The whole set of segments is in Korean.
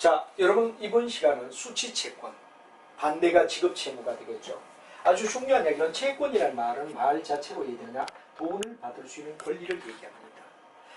자, 여러분 이번 시간은 수취채권, 반대가 지급채무가 되겠죠. 아주 중요한 얘기는 채권이라는 말은 말 자체로 얘기되느냐 돈을 받을 수 있는 권리를 얘기합니다.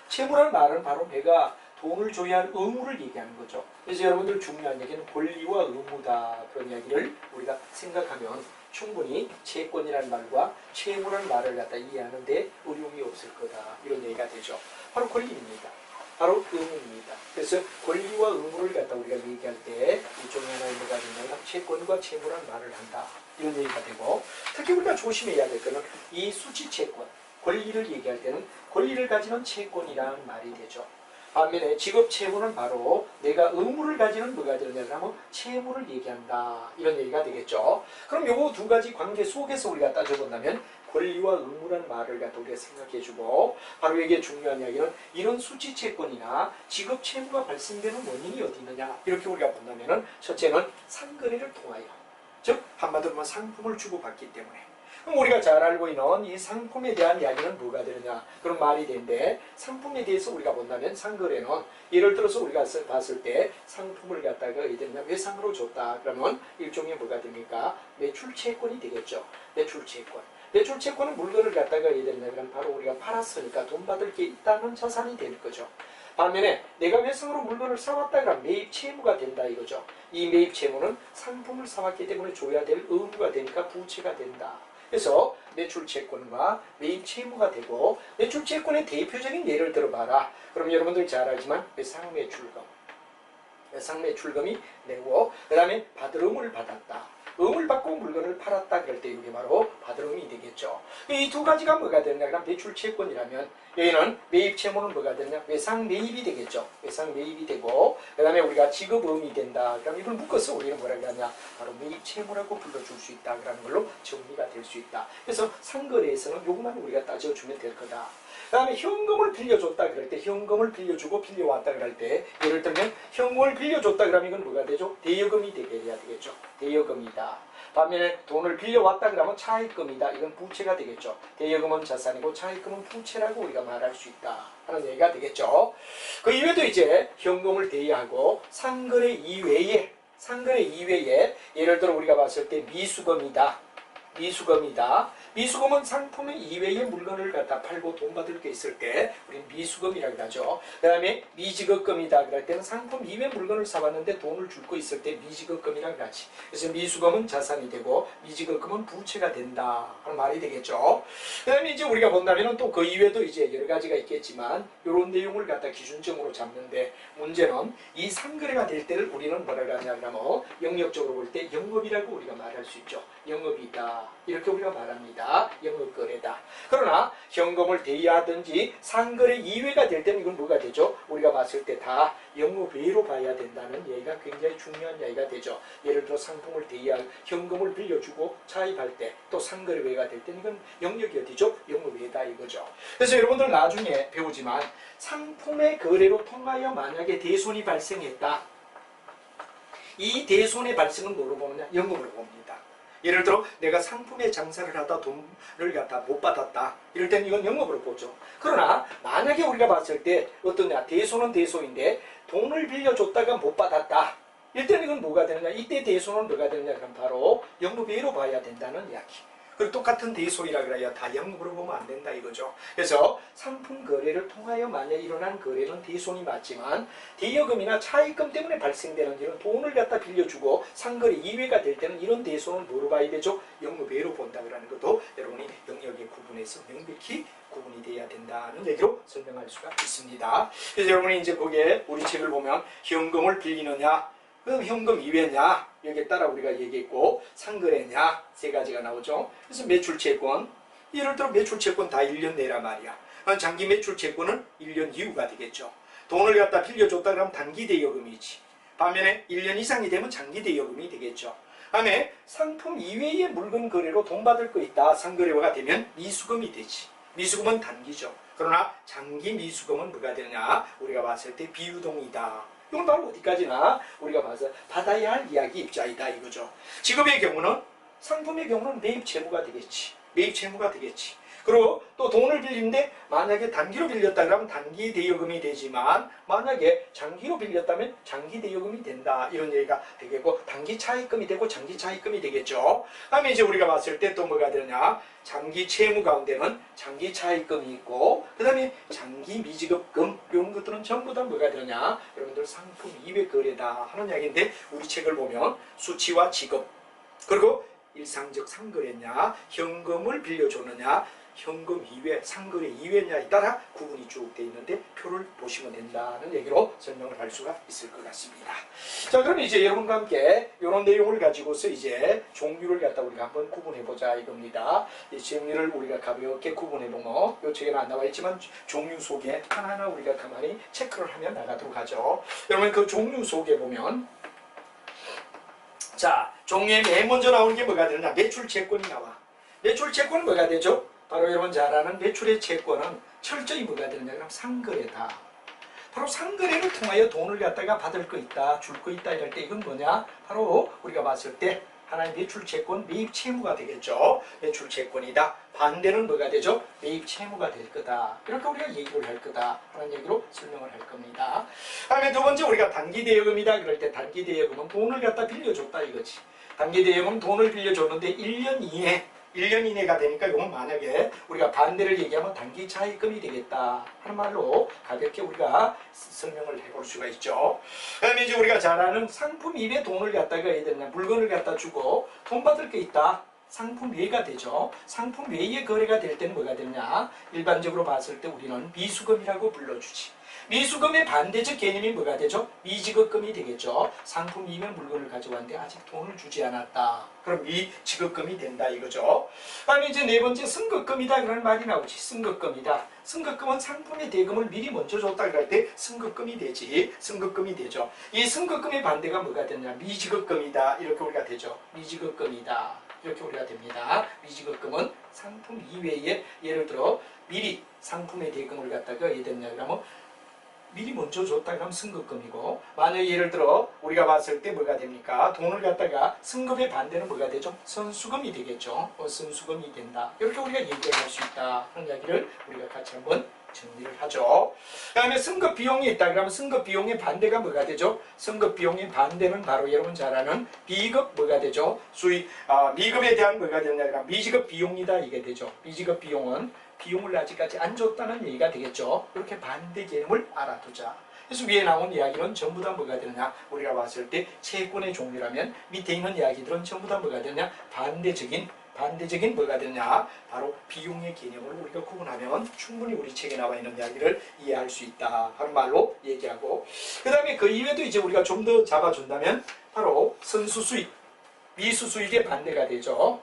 채무라는 말은 바로 내가 돈을 줘야 할 의무를 얘기하는 거죠. 그래서 여러분들 중요한 얘기는 권리와 의무다. 그런 이야기를 우리가 생각하면 충분히 채권이라는 말과 채무라는 말을 갖다 이해하는데 어려움이 없을 거다. 이런 얘기가 되죠. 바로 권리입니다. 바로 의무입니다. 그래서 권리와 의무를 갖다 우리가 얘기할 때 이 중에 하나의 뭐가 되냐면 채권과 채무라는 말을 한다. 이런 얘기가 되고, 특히 우리가 조심해야 될 것은 이 수취채권, 권리를 얘기할 때는 권리를 가지는 채권이라는 말이 되죠. 반면에 지급채무는 바로 내가 의무를 가지는 뭐가 되느냐 하면 채무를 얘기한다. 이런 얘기가 되겠죠. 그럼 요 두 가지 관계 속에서 우리가 따져본다면 권리와 의무라는 말을 갖다 우리가 생각해주고, 바로 이게 중요한 이야기는 이런 수취채권이나 지급채무가 발생되는 원인이 어디 있느냐 이렇게 우리가 본다면은 첫째는 상거래를 통하여, 즉 한마디로 말하면 상품을 주고받기 때문에. 그럼 우리가 잘 알고 있는 이 상품에 대한 이야기는 뭐가 되느냐 그런 말이 되는데, 상품에 대해서 우리가 본다면 상거래는 예를 들어서 우리가 봤을 때 상품을 갖다가 어디 되느냐 외상으로 줬다 그러면 일종의 뭐가 됩니까? 매출채권이 되겠죠. 매출채권. 매출채권은 물건을 갖다가 어디 되느냐 그러면 바로 우리가 팔았으니까 돈 받을 게 있다는 자산이 될 거죠. 반면에 내가 외상으로 물건을 사왔다 그러면 매입채무가 된다 이거죠. 이 매입채무는 상품을 사왔기 때문에 줘야 될 의무가 되니까 부채가 된다. 그래서 매출채권과 매입채무가 되고, 매출채권의 대표적인 예를 들어봐라. 그럼 여러분들 잘 알지만 외상매출금, 외상매출금이 내고 그 다음에 받을 의무를 받았다. 의무를 받고 물건을 팔았다 그럴 때 이게 바로 받을 의무이 되겠죠. 이 두 가지가 뭐가 되느냐 그럼 매출채권이라면 여기는 매입채무는 뭐가 되느냐 외상매입이 되겠죠. 외상매입이 되고 그 다음에 우리가 지급의무이 된다. 그럼 이걸 묶어서 우리는 뭐라고 하냐 바로 매입채무라고 불러줄 수 있다. 그런 걸로 정리가 될 수 있다. 그래서 상거래에서는 요것만 우리가 따져주면 될 거다. 그 다음에 현금을 빌려줬다 그럴 때 현금을 빌려주고 빌려왔다 그럴 때 예를 들면 현금을 빌려줬다 그러면 이건 뭐가 되죠? 대여금이 되게 해야 되겠죠. 대여금이다. 반면에 돈을 빌려왔다 그러면 차입금이다. 이건 부채가 되겠죠. 대여금은 자산이고 차입금은 부채라고 우리가 말할 수 있다 하는 얘기가 되겠죠. 그 이외에도 이제 현금을 대여하고 상거래 이외에 예를 들어 우리가 봤을 때 미수금이다. 미수금은 상품 이외의 물건을 갖다 팔고 돈 받을 게 있을 때 우리 미수금이라고 하죠. 그 다음에 미지급금이다 그럴 때는 상품 이외의 물건을 사봤는데 돈을 줄 거 있을 때 미지급금이라고 하지. 그래서 미수금은 자산이 되고 미지급금은 부채가 된다 하는 말이 되겠죠. 그 다음에 이제 우리가 본다면 또 그 이외에도 이제 여러 가지가 있겠지만 이런 내용을 갖다 기준점으로 잡는데, 문제는 이 상거래가 될 때를 우리는 뭐라고 하냐면 영역적으로 볼 때 영업이라고 우리가 말할 수 있죠. 영업이다 이렇게 우리가 말합니다. 영업거래다. 그러나 현금을 대여하든지 상거래 이외가 될 때는 이건 뭐가 되죠? 우리가 봤을 때 다 영업외로 봐야 된다는 얘기가 굉장히 중요한 얘기가 되죠. 예를 들어 상품을 대여할 현금을 빌려주고 차입할 때 또 상거래외가 될 때는 이건 영역이 어디죠? 영업외다 이거죠. 그래서 여러분들 나중에 배우지만 상품의 거래로 통하여 만약에 대손이 발생했다. 이 대손의 발생은 뭐로 보느냐? 영업으로 봅니다. 예를 들어 내가 상품에 장사를 하다 돈을 갖다 못 받았다. 이럴 때는 이건 영업으로 보죠. 그러나 만약에 우리가 봤을 때 어떠냐? 대손은 대손인데 돈을 빌려줬다가 못 받았다. 이럴 때는 이건 뭐가 되느냐? 이때 대손은 뭐가 되느냐? 그럼 바로 영업외로 봐야 된다는 이야기. 그리고 똑같은 대손이라 그래야 다 영업으로 보면 안 된다 이거죠. 그래서 상품 거래를 통하여 만약 일어난 거래는 대손이 맞지만 대여금이나 차입금 때문에 발생되는 이런 돈을 갖다 빌려주고 상거래 이외가 될 때는 이런 대손은 뭐로 봐야 되죠? 영업외로 본다 그러는 것도 여러분이 영역의 구분에서 명백히 구분이 돼야 된다는 얘기로 설명할 수가 있습니다. 그래서 여러분이 이제 거기에 우리 책을 보면 현금을 빌리느냐 그럼 현금 이외냐 여기에 따라 우리가 얘기했고 상거래냐 세 가지가 나오죠. 그래서 매출채권 예를 들어 매출채권 다 1년 내라 말이야. 장기 매출채권은 1년 이후가 되겠죠. 돈을 갖다 빌려줬다 그러면 단기 대여금이지. 반면에 1년 이상이 되면 장기 대여금이 되겠죠. 다음에 상품 이외의 물건 거래로 돈 받을 거 있다. 상거래가 되면 미수금이 되지. 미수금은 단기죠. 그러나 장기 미수금은 뭐가 되느냐 우리가 봤을 때 비유동이다. 이건 바로 어디까지나 우리가 봐서 받아야 할 이야기 입자이다 이거죠. 지급의 경우는 상품의 경우는 매입채무가 되겠지. 매입 채무가 되겠지. 그리고 또 돈을 빌리는데 만약에 단기로 빌렸다 그러면 단기 대여금이 되지만 만약에 장기로 빌렸다면 장기 대여금이 된다. 이런 얘기가 되겠고 단기 차입금이 되고 장기 차입금이 되겠죠. 다음에 이제 우리가 봤을 때 또 뭐가 되느냐. 장기 채무 가운데는 장기 차입금이 있고 그 다음에 장기 미지급금 이런 것들은 전부 다 뭐가 되느냐. 여러분들 상품 이외 거래다 하는 이야기인데 우리 책을 보면 수치와 지급 그리고 일상적 상거래냐 현금을 빌려줬느냐 현금 이외, 상거래 이외냐에 따라 구분이 쭉 되어 있는데 표를 보시면 된다는 얘기로 설명을 할 수가 있을 것 같습니다. 자, 그럼 이제 여러분과 함께 이런 내용을 가지고서 이제 종류를 갖다 우리가 한번 구분해보자 이겁니다. 이 종류를 우리가 가볍게 구분해보면 이 책에는 안 나와 있지만 종류 속에 하나하나 우리가 가만히 체크를 하면 나가도록 하죠. 여러분 그 종류 속에 보면 자, 종류에 맨 먼저 나오는 게 뭐가 되느냐? 매출 채권이 나와. 매출 채권은 뭐가 되죠? 바로 여러분 잘 아는 매출의 채권은 철저히 뭐가 되느냐 그럼 상거래다. 바로 상거래를 통하여 돈을 갖다가 받을 거 있다, 줄 거 있다 이럴 때 이건 뭐냐? 바로 우리가 봤을 때 하나의 매출 채권 매입 채무가 되겠죠. 매출 채권이다. 반대는 뭐가 되죠? 매입 채무가 될 거다. 이렇게 우리가 얘기를 할 거다 하는 얘기로 설명을 할 겁니다. 다음에 두 번째 우리가 단기 대여금이다 그럴 때 단기 대여금은 돈을 갖다 빌려줬다 이거지. 단기 대여금은 돈을 빌려줬는데 1년 이내가 되니까 이건 만약에 우리가 반대를 얘기하면 단기 차입금이 되겠다 하는 말로 가볍게 우리가 설명을 해볼 수가 있죠. 그다음에 이제 우리가 잘 아는 상품 이외 돈을 갖다가 해야 되냐 물건을 갖다 주고 돈 받을 게 있다. 상품 외가 되죠. 상품 외의 거래가 될 때는 뭐가 되냐 일반적으로 봤을 때 우리는 미수금이라고 불러주지. 미수금의 반대적 개념이 뭐가 되죠? 미지급금이 되겠죠. 상품 이면 물건을 가져왔는데 아직 돈을 주지 않았다. 그럼 미지급금이 된다 이거죠. 다음에 이제 네 번째 승급금이다 그런 말이 나오지. 승급금이다. 승급금은 상품의 대금을 미리 먼저 줬다 그럴 때 승급금이 되지. 승급금이 되죠. 이 승급금의 반대가 뭐가 되냐? 미지급금이다. 이렇게 우리가 되죠. 미지급금이다. 이렇게 우리가 됩니다. 미지급금은 상품 이외에 예를 들어 미리 상품의 대금을 갖다가 해야 되냐 그러면 미리 먼저 줬다 그러면 승급금이고 만약 예를 들어 우리가 봤을 때 뭐가 됩니까? 돈을 갖다가 승급의 반대는 뭐가 되죠? 선수금이 되겠죠. 선수금이 된다. 이렇게 우리가 얘기를 할 수 있다 하는 이야기를 우리가 같이 한번 정리를 하죠. 그 다음에 승급 비용이 있다 그러면 승급 비용의 반대가 뭐가 되죠? 승급 비용의 반대는 바로 여러분 잘 아는 비급 뭐가 되죠? 미급에 대한 뭐가 되냐 그러면 미지급 비용이다 이게 되죠. 미지급 비용은 비용을 아직까지 안 줬다는 얘기가 되겠죠. 이렇게 반대 개념을 알아두자. 그래서 위에 나온 이야기는 전부 다 뭐가 되느냐 우리가 봤을 때 채권의 종류라면 밑에 있는 이야기들은 전부 다 뭐가 되느냐 반대적인 뭐가 되느냐 바로 비용의 개념을 우리가 구분하면 충분히 우리 책에 나와 있는 이야기를 이해할 수 있다 하는 말로 얘기하고 그 다음에 그 이외에도 이제 우리가 좀 더 잡아준다면 바로 선수수익 미수수익의 반대가 되죠.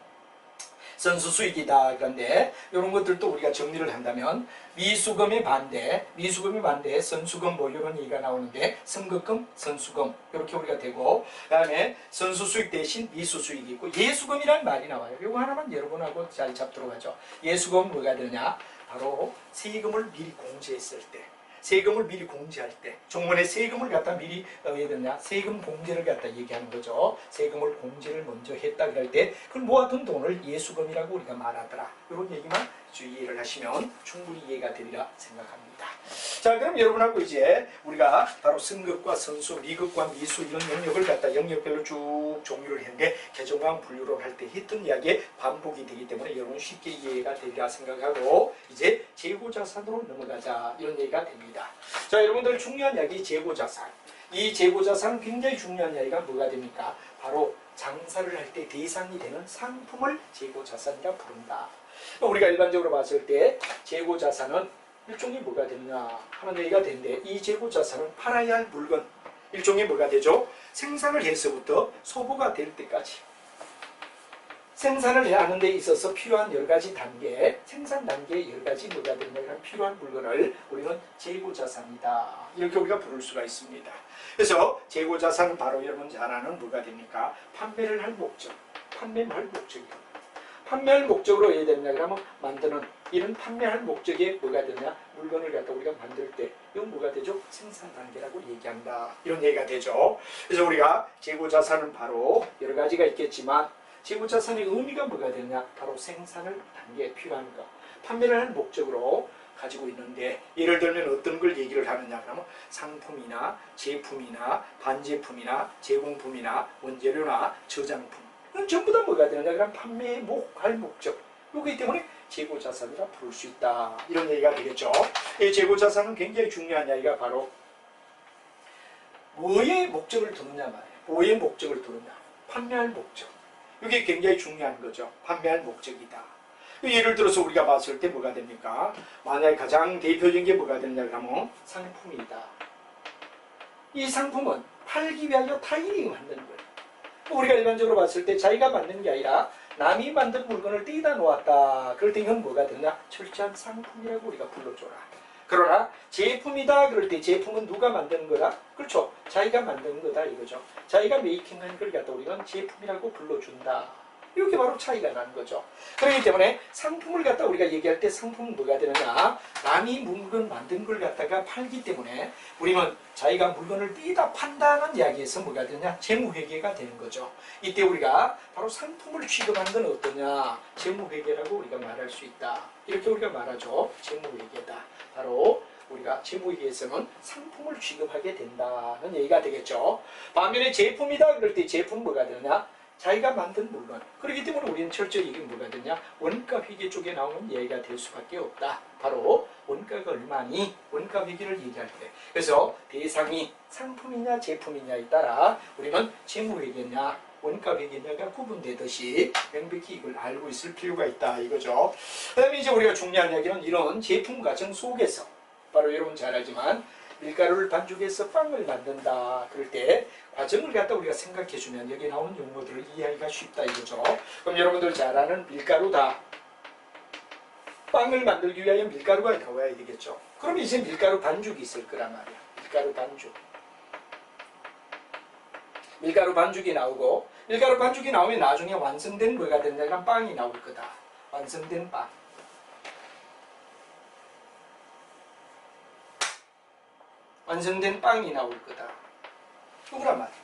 선수수익이다. 그런데 이런 것들도 우리가 정리를 한다면 미수금의 반대 선수금 뭐 이런 얘기가 나오는데 선급금, 선수금 이렇게 우리가 되고 그 다음에 선수수익 대신 미수수익이 있고 예수금이라는 말이 나와요. 이거 하나만 여러분하고 잘 잡도록 하죠. 예수금은 뭐가 되느냐 바로 세금을 미리 공제했을 때 세금을 미리 공제할 때 종문에 세금을 갖다 미리 해야 되냐 세금 공제를 갖다 얘기하는 거죠. 세금을 공제를 먼저 했다 그럴 때 그걸 모아둔 돈을 예수금이라고 우리가 말하더라. 이런 얘기만 이해를 하시면 충분히 이해가 되리라 생각합니다. 자 그럼 여러분하고 이제 우리가 바로 승급과 선수, 미급과 미수 이런 영역을 갖다 영역별로 쭉 종류를 했는데 개정과 분류를 할 때 했던 이야기에 반복이 되기 때문에 여러분 쉽게 이해가 되리라 생각하고 이제 재고자산으로 넘어가자 이런 얘기가 됩니다. 자 여러분들 중요한 이야기 재고자산. 이 재고자산은 굉장히 중요한 이야기가 뭐가 됩니까? 바로 장사를 할 때 대상이 되는 상품을 재고자산이라 부른다. 우리가 일반적으로 봤을 때 재고자산은 일종의 뭐가 되느냐 하는 얘기가 되는데 이 재고자산은 팔아야 할 물건 일종의 뭐가 되죠? 생산을 해서부터 소비가 될 때까지 생산을 하는 데 있어서 필요한 여러 가지 단계 생산 단계에 여러 가지 뭐가 되느냐 필요한 물건을 우리는 재고자산이다 이렇게 우리가 부를 수가 있습니다. 그래서 재고자산은 바로 여러분 잘 아는 뭐가 됩니까? 판매를 할 목적 판매할 목적이다. 판매할 목적으로 해야 되느냐 그러면 만드는 이런 판매할 목적에 뭐가 되냐 물건을 갖다 우리가 만들 때 이건 뭐가 되죠? 생산 단계라고 얘기한다 이런 얘기가 되죠. 그래서 우리가 재고자산은 바로 여러 가지가 있겠지만 재고자산의 의미가 뭐가 되느냐? 바로 생산을 단계에 필요한 것, 판매를 할 목적으로 가지고 있는데, 예를 들면 어떤 걸 얘기를 하느냐 그러면 상품이나 제품이나 반제품이나 제공품이나 원재료나 저장품, 이건 전부 다 뭐가 되느냐 그러면 판매의 할 목적, 요기 때문에 재고자산이라 부를 수 있다, 이런 얘기가 되겠죠. 이 재고자산은 굉장히 중요한 이야기가 바로 뭐의 목적을 두느냐 말이에요. 뭐의 목적을 두느냐, 판매할 목적, 이게 굉장히 중요한 거죠. 판매할 목적이다. 예를 들어서 우리가 봤을 때 뭐가 됩니까? 만약에 가장 대표적인 게 뭐가 되느냐 그러면 상품이다. 이 상품은 팔기 위하여 타인이 만드는 거예요. 우리가 일반적으로 봤을 때 자기가 만드는 게 아니라 남이 만든 물건을 떼다 놓았다, 그럴 때 이건 뭐가 되느냐? 철저한 상품이라고 우리가 불러줘라. 그러나 제품이다 그럴 때 제품은 누가 만드는 거다? 그렇죠. 자기가 만드는 거다 이거죠. 자기가 메이킹한 걸 갖다 우리는 제품이라고 불러준다. 이렇게 바로 차이가 나는 거죠. 그렇기 때문에 상품을 갖다 우리가 얘기할 때 상품은 뭐가 되느냐? 남이 물건 만든 걸 갖다가 팔기 때문에 우리는 자기가 물건을 떼다 판다는 이야기에서 뭐가 되느냐? 재무회계가 되는 거죠. 이때 우리가 바로 상품을 취급하는 건 어떠냐? 재무회계라고 우리가 말할 수 있다. 이렇게 우리가 말하죠. 재무회계다. 바로 우리가 재무회계에서는 상품을 취급하게 된다는 얘기가 되겠죠. 반면에 제품이다 그럴 때 제품 뭐가 되느냐? 자기가 만든 물건. 그렇기 때문에 우리는 철저히 이게 뭐가 되냐? 원가회계 쪽에 나오는 얘기가 될 수밖에 없다. 바로 원가가 얼마니? 원가회계를 얘기할 때. 그래서 대상이 상품이냐 제품이냐에 따라 우리는 재무회계냐 원가회계냐가 구분되듯이 명백히 이걸 알고 있을 필요가 있다 이거죠. 그 다음에 이제 우리가 중요한 이야기는 이런 제품 과정 속에서 바로 여러분 잘 알지만 밀가루를 반죽해서 빵을 만든다 그럴 때 과정을 갖다 우리가 생각해주면 여기 나오는 용어들을 이해하기가 쉽다 이거죠. 그럼 여러분들 잘 아는 밀가루다. 빵을 만들기 위하여 밀가루가 나와야 되겠죠. 그럼 이제 밀가루 반죽이 있을 거란 말이야. 밀가루 반죽. 밀가루 반죽이 나오고 밀가루 반죽이 나오면 나중에 완성된 뭐가 된다면 빵이 나올 거다. 완성된 빵. 완성된 빵이 나올 거다. 그거란 말이에요.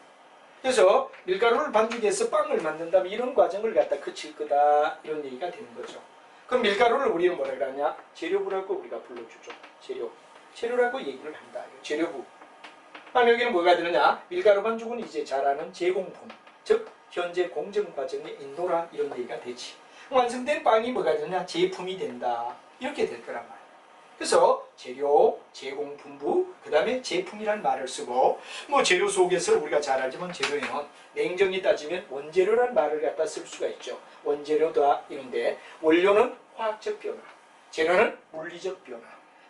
그래서 밀가루를 반죽해서 빵을 만든다면 이런 과정을 갖다 거칠 거다. 이런 얘기가 되는 거죠. 그럼 밀가루를 우리는 뭐라 그러냐? 재료부라고 우리가 불러주죠. 재료. 재료라고 얘기를 한다. 재료부. 그럼 여기는 뭐가 되느냐? 밀가루 반죽은 이제 잘 아는 제공품. 즉 현재 공정 과정의 인도라 이런 얘기가 되지. 완성된 빵이 뭐가 되느냐? 제품이 된다. 이렇게 될 거란 말이에요. 그래서 재료, 제공품부, 그 다음에 제품이란 말을 쓰고 뭐 재료 속에서 우리가 잘 알지만 재료에는 냉정히 따지면 원재료란 말을 갖다 쓸 수가 있죠. 원재료다 이런데 원료는 화학적 변화, 재료는 물리적 변화.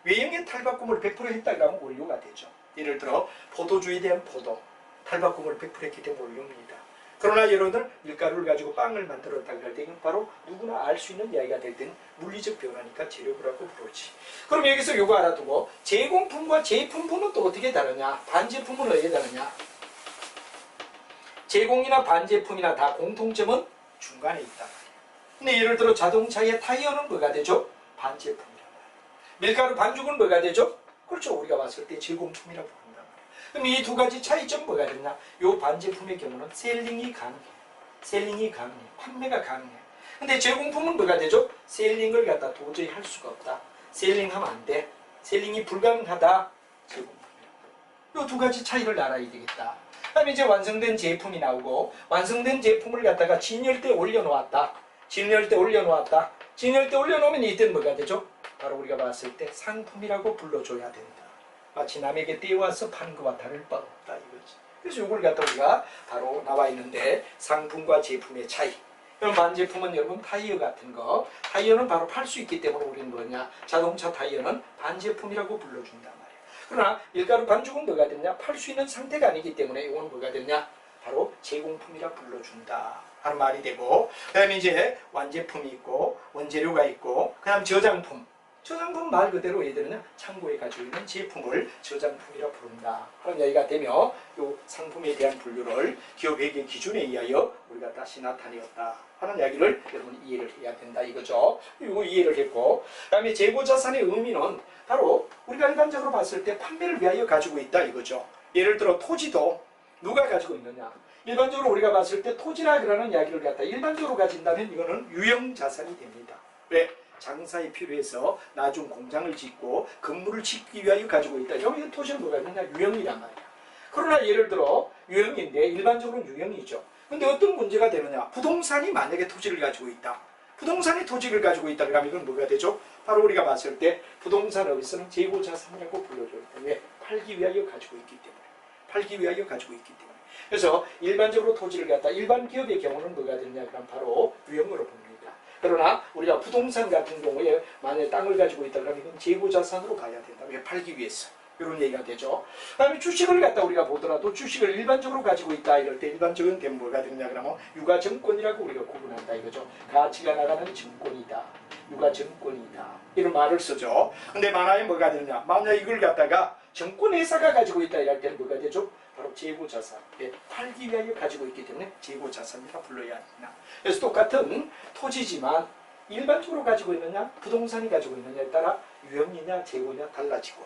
외형의 탈바꿈을 100% 했다 그러면 원료가 되죠. 예를 들어 포도주에 대한 포도, 탈바꿈을 100% 했기 때문에 원료입니다. 그러나 여러분들 밀가루를 가지고 빵을 만들었다 그럴 때 이건 바로 누구나 알 수 있는 이야기가 될 때는 물리적 변화니까 재료부라고 부르지. 그럼 여기서 이거 알아두고 제공품과 제품분은 또 어떻게 다르냐? 반제품은 어떻게 다르냐? 제공이나 반제품이나 다 공통점은 중간에 있다. 근데 예를 들어 자동차의 타이어는 뭐가 되죠? 반제품이란 말이에요. 밀가루 반죽은 뭐가 되죠? 그렇죠. 우리가 봤을 때 제공품이라고 부른단 말이에요. 그럼 이 두 가지 차이점 뭐가 되냐? 이 반제품의 경우는 셀링이 가능해. 셀링이 가능해. 판매가 가능해. 근데 제공품은 뭐가 되죠? 셀링을 갖다 도저히 할 수가 없다. 셀링하면 안 돼. 셀링이 불가능하다. 제공품이라고. 이 두 가지 차이를 알아야 되겠다. 그다음에 이제 완성된 제품이 나오고 완성된 제품을 갖다가 진열대에 올려놓았다. 진열대 올려놓았다. 진열대 올려놓으면 이때는 뭐가 되죠? 바로 우리가 봤을 때 상품이라고 불러줘야 된다. 마치 남에게 떼어와서 파는 것과 다를 바 없다 이거지. 그래서 이걸 갖다 우리가 바로 나와 있는데 상품과 제품의 차이. 그럼 반제품은 여러분 타이어 같은 거. 타이어는 바로 팔 수 있기 때문에 우리는 뭐냐? 자동차 타이어는 반제품이라고 불러준단 말이에요. 그러나 밀가루 반죽은 뭐가 됐냐? 팔 수 있는 상태가 아니기 때문에 이건 뭐가 됐냐? 바로 제공품이라 불러준다 하는 말이 되고, 그 다음에 이제 완제품이 있고 원재료가 있고 그 다음 저장품. 저장품 말 그대로 얘들은 창고에 가지고 있는 제품을 저장품이라 부른다 하는 얘기가 되며 이 상품에 대한 분류를 기업회계 기준에 의하여 우리가 다시 나타내었다 하는 이야기를 여러분 이해를 해야 된다 이거죠. 이거 이해를 했고, 그 다음에 재고자산의 의미는 바로 우리가 일반적으로 봤을 때 판매를 위하여 가지고 있다 이거죠. 예를 들어 토지도 누가 가지고 있느냐? 일반적으로 우리가 봤을 때 토지라 그러는 이야기를 갖다 일반적으로 가진다면 이거는 유형자산이 됩니다. 왜? 장사에 필요해서 나중 공장을 짓고 건물을 짓기 위하여 가지고 있다. 여기 토지는 뭐가 있느냐? 유형이란 말이야. 그러나 예를 들어 유형인데 일반적으로는 유형이죠. 근데 어떤 문제가 되느냐? 부동산이 만약에 토지를 가지고 있다. 부동산이 토지를 가지고 있다 그러면 이건 뭐가 되죠? 바로 우리가 봤을 때 부동산업에서는 재고자산이라고 불러줘요. 왜? 팔기 위하여 가지고 있기 때문에. 팔기 위하여 가지고 있기 때문에. 그래서 일반적으로 토지를 갖다 일반 기업의 경우는 뭐가 되느냐? 그럼 바로 유형으로 봅니다. 그러나 우리가 부동산 같은 경우에 만약에 땅을 가지고 있다 그러면 이건 재고자산으로 봐야 된다. 왜? 팔기 위해서. 이런 얘기가 되죠. 그 다음에 주식을 갖다 우리가 보더라도 주식을 일반적으로 가지고 있다 이럴 때 일반적인 게 뭐가 되느냐 그러면 유가증권이라고 우리가 구분한다 이거죠. 가치가 나가는 증권이다. 유가증권이다. 이런 말을 쓰죠. 근데 만약에 뭐가 되느냐? 만약 이걸 갖다가 증권회사가 가지고 있다 이럴 때는 뭐가 되죠? 바로 재고자산. 팔기 위하여 가지고 있기 때문에 재고자산이라 불러야 하나. 그래서 똑같은 토지지만 일반적으로 가지고 있느냐 부동산이 가지고 있느냐에 따라 유형이냐 재고냐 달라지고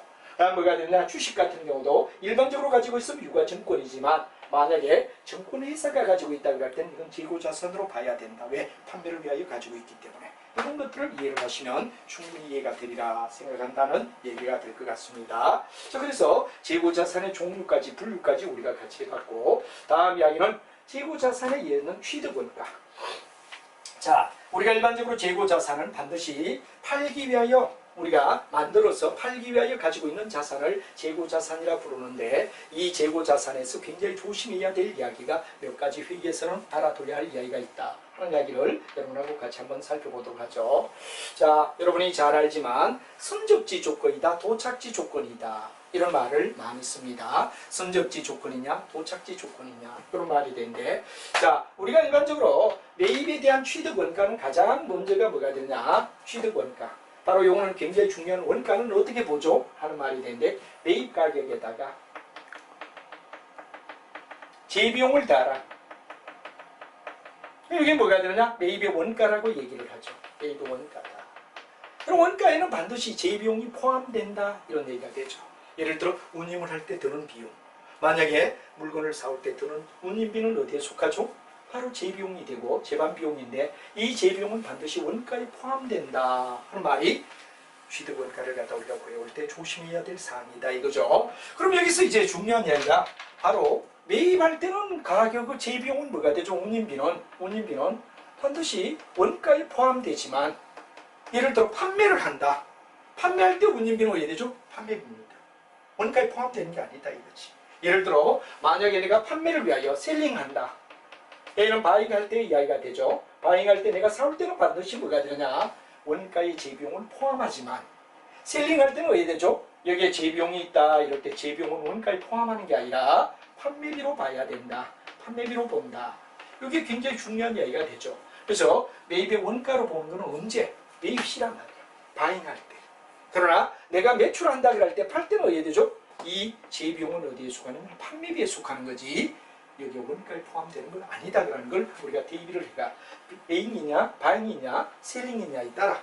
뭐가 되느냐 주식 같은 경우도 일반적으로 가지고 있으면 유가증권이지만 만약에 증권회사가 가지고 있다고 할 때는 이건 재고자산으로 봐야 된다. 왜? 판매를 위하여 가지고 있기 때문에. 이런 것들을 이해를 하시면 충분히 이해가 되리라 생각한다는 얘기가 될 것 같습니다. 자, 그래서 재고자산의 종류까지 분류까지 우리가 같이 해봤고 다음 이야기는 재고자산에 이르는 취득원가. 자, 우리가 일반적으로 재고자산은 반드시 팔기 위하여 우리가 만들어서 팔기 위하여 가지고 있는 자산을 재고자산이라 부르는데 이 재고자산에서 굉장히 조심해야 될 이야기가 몇 가지 회의에서는 알아둬야 할 이야기가 있다 하는 이야기를 여러분하고 같이 한번 살펴보도록 하죠. 자, 여러분이 잘 알지만 선적지 조건이다, 도착지 조건이다 이런 말을 많이 씁니다. 선적지 조건이냐, 도착지 조건이냐 그런 말이 되는데 자, 우리가 일반적으로 매입에 대한 취득 원가는 가장 먼저가 뭐가 되냐? 취득 원가. 바로 이거는 굉장히 중요한 원가는 어떻게 보죠? 하는 말이 되는데 매입 가격에다가 재비용을 달아. 이게 뭐가 되느냐? 매입의 원가라고 얘기를 하죠. 매입의 원가다. 그럼 원가에는 반드시 재비용이 포함된다 이런 얘기가 되죠. 예를 들어 운임을 할 때 드는 비용. 만약에 물건을 사올 때 드는 운임비는 어디에 속하죠? 바로 재비용이 되고 재반비용인데 이 재비용은 반드시 원가에 포함된다 하는 말이 취득 원가를 갖다 우리가 구해올 때 조심해야 될 사항이다 이거죠. 그럼 여기서 이제 중요한 이야기가 바로 매입할 때는 가격의 재비용은 뭐가 되죠? 운임비는 반드시 원가에 포함되지만 예를 들어 판매를 한다. 판매할 때 운임비는 어디 되죠? 판매비입니다. 원가에 포함되는 게 아니다 이거지. 예를 들어 만약에 내가 판매를 위하여 셀링한다. 얘는 바잉할 때 이야기가 되죠. 바잉할 때 내가 사올 때는 반드시 뭐가 되느냐? 원가의 재비용을 포함하지만 셀링할 때는 왜 되죠? 여기에 재비용이 있다. 이럴 때 재비용은 원가에 포함하는 게 아니라 판매비로 봐야 된다. 판매비로 본다. 이게 굉장히 중요한 이야기가 되죠. 그래서 매입의 원가로 보는 거는 언제? 매입 시란 말이야. 바잉할 때. 그러나 내가 매출한다 그럴 때 팔 때는 어디에 되죠? 이 재비용은 어디에 속하냐면 판매비에 속하는 거지. 여기 원가에 포함되는 건 아니다라는 걸 우리가 대비를 해가 매입이냐, 바잉이냐, 셀링이냐에 따라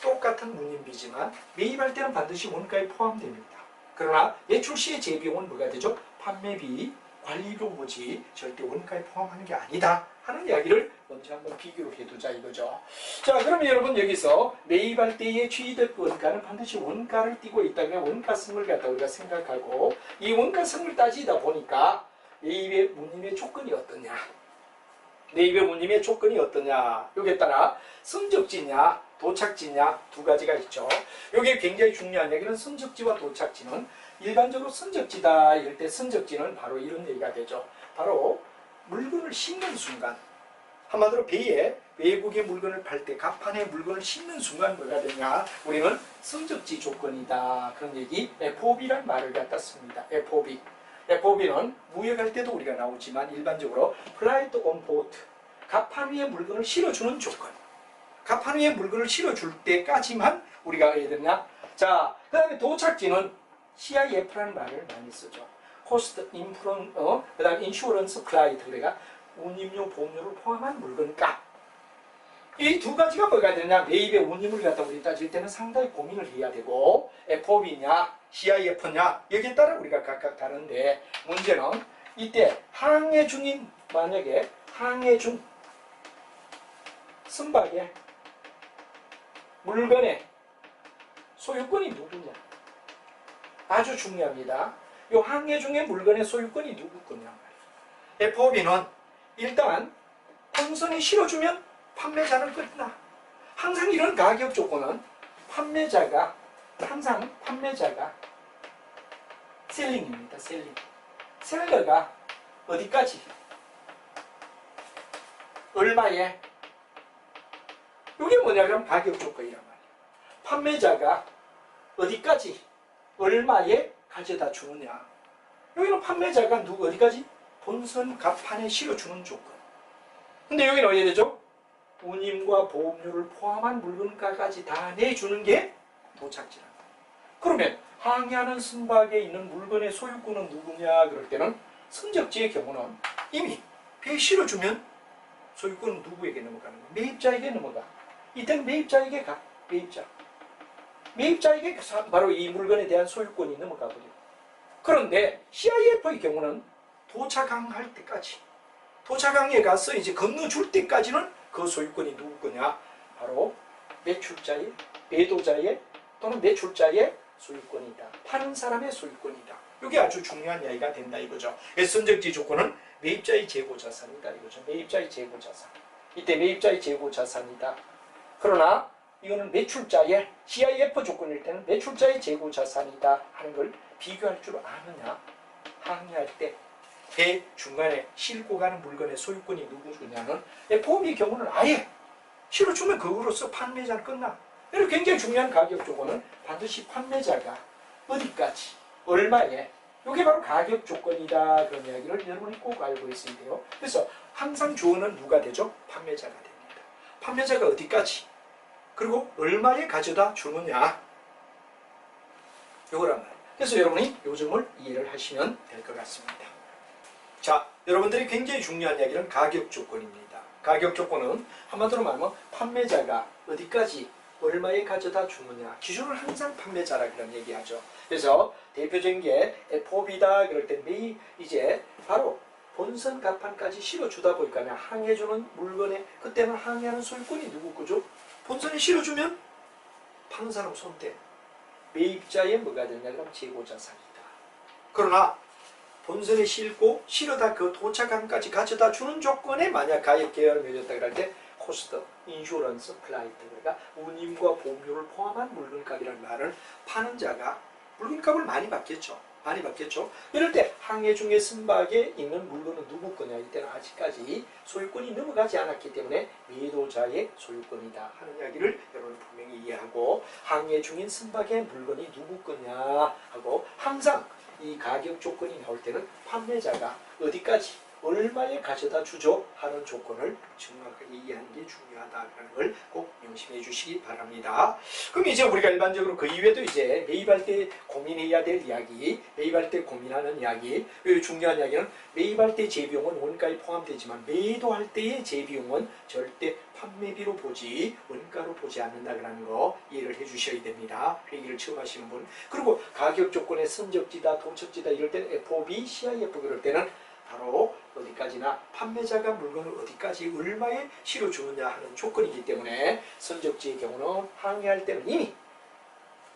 똑같은 운임비지만 매입할 때는 반드시 원가에 포함됩니다. 그러나 매출 시의 재비용은 뭐가 되죠? 판매비, 관리비로 보지 절대 원가에 포함하는 게 아니다 하는 이야기를 먼저 한번 비교를 해두자 이거죠. 자, 그러면 여러분 여기서 매입할 때의 취득 원가는 반드시 원가를 띠고 있다면 원가성을 갖다 우리가 생각하고 이 원가성을 따지다 보니까 매입의 운임의 조건이 어떠냐? 매입의 운임의 조건이 어떠냐? 여기에 따라 선적지냐, 도착지냐 두 가지가 있죠. 여기 굉장히 중요한 얘기는 선적지와 도착지는 일반적으로 선적지다 이럴 때 선적지는 바로 이런 얘기가 되죠. 바로 물건을 싣는 순간 한마디로 배에 외국의 물건을 팔 때 갑판에 물건을 싣는 순간 뭐가 되냐? 우리는 선적지 조건이다. 그런 얘기 FOB란 말을 갖다 씁니다. FOB. FOB는 무역할 때도 우리가 나오지만 일반적으로 Flight on Boat, 갑판 위에 물건을 실어주는 조건. 갑판 위에 물건을 실어줄 때까지만 우리가 해야 되냐? 자, 그 다음에 도착지는 CIF라는 말을 많이 쓰죠. Cost, 그 다음에 Insurance Flight, 그러니까 운임료, 보험료를 포함한 물건값. 이 두 가지가 뭐가 되냐? 매입의 운임을 갖다 우리 따질 때는 상당히 고민을 해야 되고 FOB냐, CIF냐 여기에 따라 우리가 각각 다른데 문제는 이때 항해 중인 만약에 항해 중 선박의 물건의 소유권이 누구냐? 아주 중요합니다. 이 항해 중의 물건의 소유권이 누구 거냐? FOB는 일단 본선이 실어주면 판매자는 끝나. 항상 이런 가격 조건은 항상 판매자가 셀링입니다. 셀링. 셀러가 어디까지? 얼마에? 이게 뭐냐? 그럼 가격 조건이란 말이에요. 판매자가 어디까지? 얼마에 가져다 주느냐? 여기는 판매자가 어디까지? 본선 갑판에 실어주는 조건. 근데 여기는 어디 되죠? 운임과 보험료를 포함한 물건가까지 다 내주는 게 도착지랍니다. 그러면 항해하는 선박에 있는 물건의 소유권은 누구냐? 그럴 때는 선적지의 경우는 이미 배에 실어주면 소유권은 누구에게 넘어가는 거야? 매입자에게 넘어가. 이때는 매입자에게 가. 매입자에게 바로 이 물건에 대한 소유권이 넘어가거든요. 그런데 CIF의 경우는 도착항할 때까지, 도착항에 가서 이제 건너줄 때까지는 그 소유권이 누구 거냐? 바로 매출자의, 배도자의 또는 매출자의 소유권이다. 파는 사람의 소유권이다. 이게 아주 중요한 이야기가 된다 이거죠. 선적지 조건은 매입자의 재고자산이다 이거죠. 매입자의 재고자산. 이때 매입자의 재고자산이다. 그러나 이거는 매출자의 CIF 조건일 때는 매출자의 재고자산이다 하는 걸 비교할 줄 아느냐? 항해할 때 배 중간에 싣고 가는 물건의 소유권이 누구냐는 보험의 경우는 아예 실어주면 그거로서 판매자는 끝나. 이렇게 굉장히 중요한 가격 조건은 반드시 판매자가 어디까지, 얼마에, 이게 바로 가격 조건이다. 그런 이야기를 여러분이 꼭 알고 있어야 돼요. 그래서 항상 주어는 누가 되죠? 판매자가 됩니다. 판매자가 어디까지, 그리고 얼마에 가져다 주느냐. 요거란 말이에요. 그래서 여러분이 이 점을 이해를 하시면 될 것 같습니다. 자, 여러분들이 굉장히 중요한 이야기는 가격 조건입니다. 가격 조건은 한마디로 말하면 판매자가 어디까지 얼마에 가져다 주느냐. 기준은 항상 판매자라 그런 얘기하죠. 그래서 대표적인 게 FOB다 그럴 때 매일 이제 바로 본선 갑판까지 실어주다 보니까 항해주는 물건에 그때는 항해하는 소유권이 누구 거죠? 본선에 실어주면 파는 사람 손대. 매입자의 뭐가 되냐? 그럼 재고자산이다. 그러나 본선에 싣고 실어다 그 도착항까지 가져다 주는 조건에 만약 가입 계약을 맺었다 그럴 때 코스트, 인슈런스, 플라이트, 그러니까 운임과 보험료를 포함한 물건값이라는 말을 파는 자가 물건값을 많이 받겠죠. 이럴 때 항해 중에 선박에 있는 물건은 누구 거냐? 이때는 아직까지 소유권이 넘어가지 않았기 때문에 매도자의 소유권이다 하는 이야기를 여러분 분명히 이해하고, 항해 중인 선박의 물건이 누구 거냐 하고, 항상 이 가격 조건이 나올 때는 판매자가 어디까지 얼마에 가져다 주죠 하는 조건을 정확하게 이해하는 게 중요하다는 걸 꼭 명심해 주시기 바랍니다. 그럼 이제 우리가 일반적으로 그 이외에도 이제 매입할 때 고민해야 될 이야기, 매입할 때 고민하는 이야기, 중요한 이야기는 매입할 때 재비용은 원가에 포함되지만 매도할 때의 재비용은 절대 판매비로 보지 원가로 보지 않는다는 거 이해를 해 주셔야 됩니다. 회계를 처음 하시는 분. 그리고 가격 조건의 선적지다, 도착지다 이럴 때는 FOB, CIF 그럴 때는 바로 어디까지나 판매자가 물건을 어디까지 얼마에 실어주느냐 하는 조건이기 때문에 선적지의 경우는 항해할 때는 이미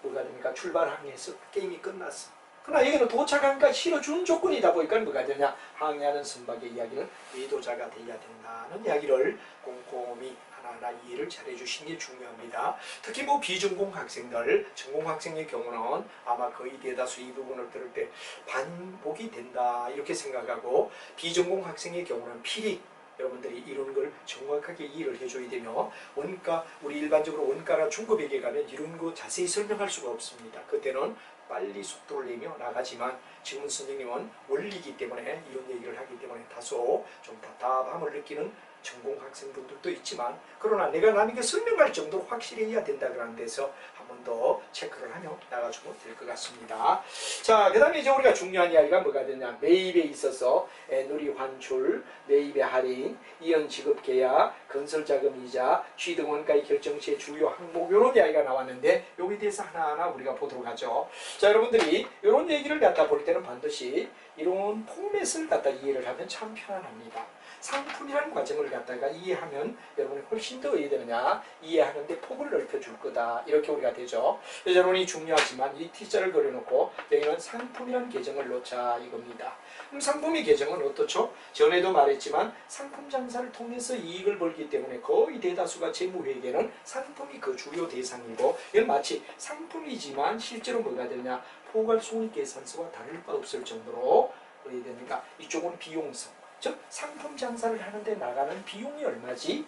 뭐가 됩니까? 출발 항해에서 게임이 끝났어. 그러나 여기는 도착항까지 실어주는 조건이다 보니까 뭐가 되냐? 항해하는 선박의 이야기는 매도자가 돼야 된다는 이야기를 꼼꼼히 하나하나 이해를 잘 해주시는 게 중요합니다. 특히 뭐 비전공 학생들, 전공 학생의 경우는 아마 거의 대다수 이 부분을 들을 때 반복이 된다 이렇게 생각하고, 비전공 학생의 경우는 필히 여러분들이 이런 걸 정확하게 이해를 해줘야 되며, 원가, 우리 일반적으로 원가나 중급에게 가면 이런 거 자세히 설명할 수가 없습니다. 그때는 빨리 속도를 내며 나가지만 지금 선생님은 원리이기 때문에 이런 얘기를 하기 때문에 다소 좀 답답함을 느끼는 전공 학생분들도 있지만, 그러나 내가 남에게 설명할 정도로 확실해야 된다 그러는 데서 한 번 더 체크를 하며 나가주면 될 것 같습니다. 자, 그 다음에 이제 우리가 중요한 이야기가 뭐가 되냐? 매입에 있어서 누리 환출, 매입의 할인, 이연 지급 계약, 건설 자금 이자, 취득 원가의 결정 시의 주요 항목 이런 이야기가 나왔는데 여기에 대해서 하나하나 우리가 보도록 하죠. 자, 여러분들이 이런 얘기를 갖다 볼 때는 반드시 이런 포맷을 갖다 이해를 하면 참 편안합니다. 상품이라는 과정을 갖다가 이해하면 여러분이 훨씬 더 이해되느냐, 이해하는데 폭을 넓혀줄 거다, 이렇게 우리가 되죠. 여러분이 중요하지만 이 T자를 그려놓고 여기는 상품이라는 계정을 놓자 이겁니다. 그럼 상품의 계정은 어떻죠? 전에도 말했지만 상품 장사를 통해서 이익을 벌기 때문에 거의 대다수가 재무회계는 상품이 그 주요 대상이고, 이건 마치 상품이지만 실제로 뭐가 되느냐, 포괄손익계산서와 다를 바 없을 정도로 어디 됩니까? 이쪽은 비용성, 즉 상품 장사를 하는데 나가는 비용이 얼마지?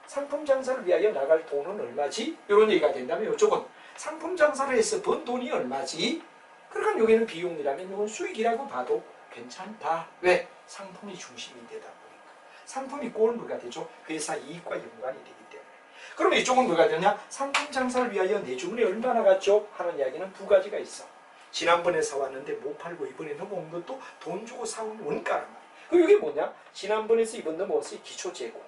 상품 장사를 위하여 나갈 돈은 얼마지? 이런 얘기가 된다면 이쪽은 상품 장사를 해서 번 돈이 얼마지? 그러니까 여기는 비용이라면 이건 수익이라고 봐도 괜찮다. 왜? 상품이 중심이 되다 보니까. 상품이 꼴 뭐가 되죠? 회사 이익과 연관이 되기 때문에. 그러면 이쪽은 뭐가 되냐? 상품 장사를 위하여 내 주문이 얼마 나갔죠? 하는 이야기는 두 가지가 있어. 지난번에 사왔는데 못 팔고 이번에 넘어온 것도 돈 주고 사온 원가란 말이야. 그럼 이게 뭐냐? 지난번에서 이번 넘어왔어요. 기초재고.